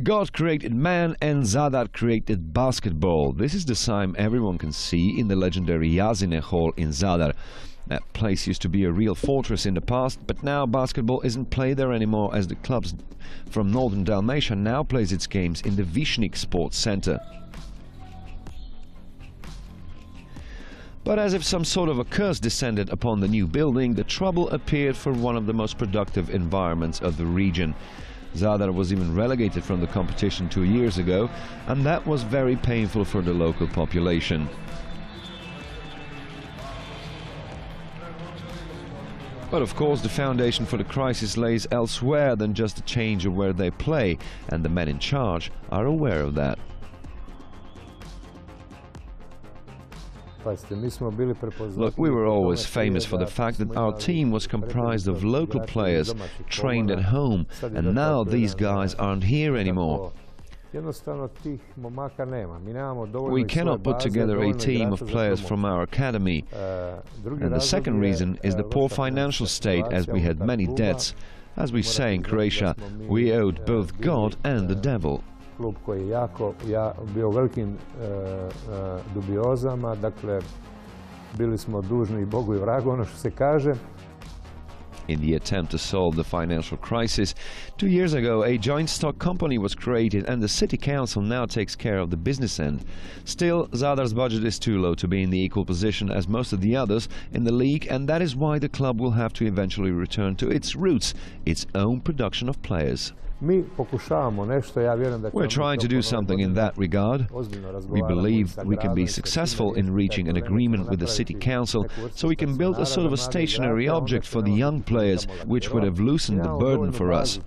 God created man and Zadar created basketball. This is the sign everyone can see in the legendary Yazine Hall in Zadar. That place used to be a real fortress in the past, but now basketball isn't played there anymore, as the clubs from northern Dalmatia now plays its games in the Višnjik Sports Center. But as if some sort of a curse descended upon the new building, the trouble appeared for one of the most productive environments of the region. Zadar was even relegated from the competition 2 years ago, and that was very painful for the local population. But of course the foundation for the crisis lays elsewhere than just the change of where they play, and the men in charge are aware of that. Look, we were always famous for the fact that our team was comprised of local players trained at home, and now these guys aren't here anymore. We cannot put together a team of players from our academy. And the second reason is the poor financial state, as we had many debts. As we say in Croatia, we owed both God and the devil. Klub koji je bio velikim dubiozama, dakle bili smo dužni i Bogu i vragu, ono što se kaže. In the attempt to solve the financial crisis, 2 years ago a joint stock company was created and the city council now takes care of the business end. Still, Zadar's budget is too low to be in the equal position as most of the others in the league, and that is why the club will have to eventually return to its roots, its own production of players. We're trying to do something in that regard. We believe we can be successful in reaching an agreement with the city council, so we can build a sort of a stationary object for the young players, which would have loosened the burden for us.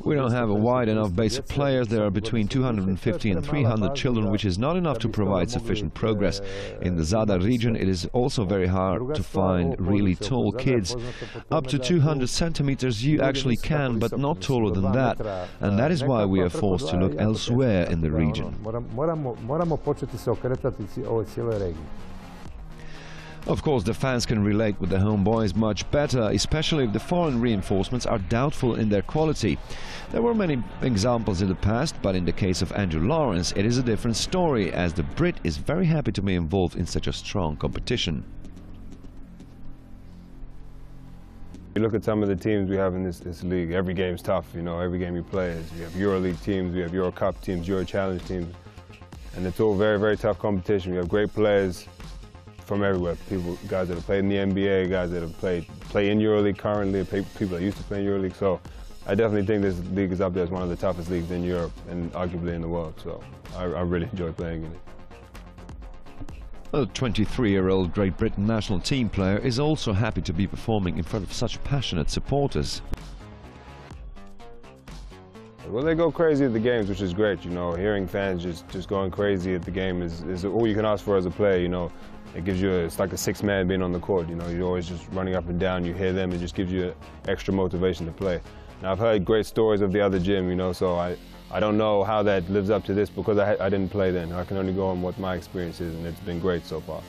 We don't have a wide enough base of players. There are between 250 and 300 children, which is not enough to provide sufficient progress. In the Zadar region, it is also very hard to find really tall kids. Up to 200 centimeters you actually can, but not taller than that, and that is why we are forced to look elsewhere in the region. Of course, the fans can relate with the homeboys much better, especially if the foreign reinforcements are doubtful in their quality. There were many examples in the past, but in the case of Andrew Lawrence, it is a different story, as the Brit is very happy to be involved in such a strong competition. You look at some of the teams we have in this league, every game's tough, you know, every game you play. We have EuroLeague teams, we have Euro Cup teams, Euro Challenge teams, and it's all very, very tough competition. We have great players from everywhere, guys that have played in the NBA, guys that have play in EuroLeague currently, people that used to play in EuroLeague. So I definitely think this league is up there as one of the toughest leagues in Europe and arguably in the world. So I really enjoy playing in it. The 23-year-old Great Britain national team player is also happy to be performing in front of such passionate supporters. Well, they go crazy at the games, which is great, you know. Hearing fans just going crazy at the game is all you can ask for as a player, you know. It gives you it's like a sixth man being on the court, you know. You're always just running up and down, you hear them, it just gives you extra motivation to play. Now, I've heard great stories of the other gym, you know, so I don't know how that lives up to this because I didn't play then. I can only go on what my experience is, and it's been great so far.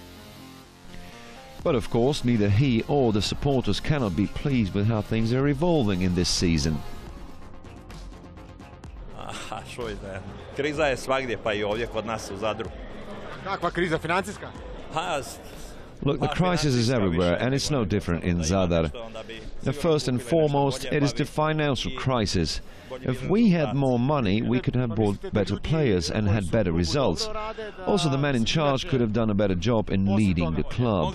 But of course, neither he or the supporters cannot be pleased with how things are evolving in this season. Kriza je svagdje, pa I ovdje kod nas u Zadru. Kakva kriza, financijska? Look, the crisis is everywhere, and it's no different in Zadar. First and foremost, it is the financial crisis. If we had more money, we could have bought better players and had better results. Also, the men in charge could have done a better job in leading the club.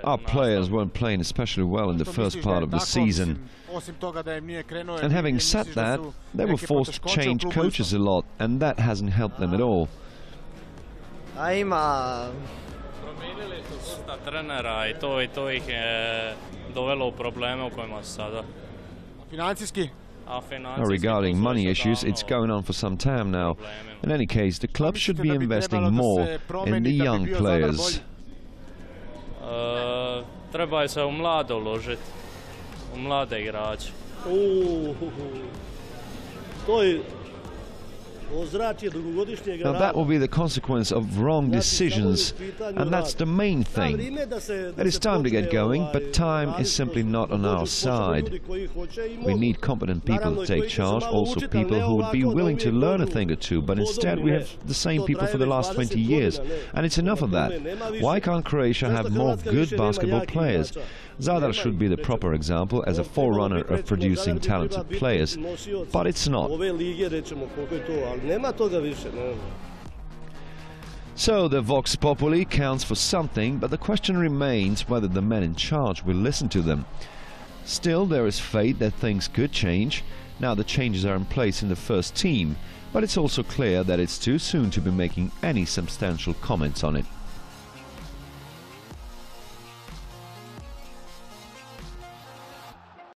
Our players weren't playing especially well in the first part of the season. And having said that, they were forced to change coaches a lot, and that hasn't helped them at all. Regarding money issues, it's going on for some time now. In any case, the club should be investing more in the young players. Treba se u mlade uložiti, u mlade igrače. Now that will be the consequence of wrong decisions, and that's the main thing. It is time to get going, but time is simply not on our side. We need competent people to take charge, also people who would be willing to learn a thing or two, but instead we have the same people for the last 20 years, and it's enough of that. Why can't Croatia have more good basketball players? Zadar should be the proper example as a forerunner of producing talented players, but it's not. So the Vox Populi counts for something, but the question remains whether the men in charge will listen to them. Still, there is faith that things could change. Now the changes are in place in the first team, but it's also clear that it's too soon to be making any substantial comments on it.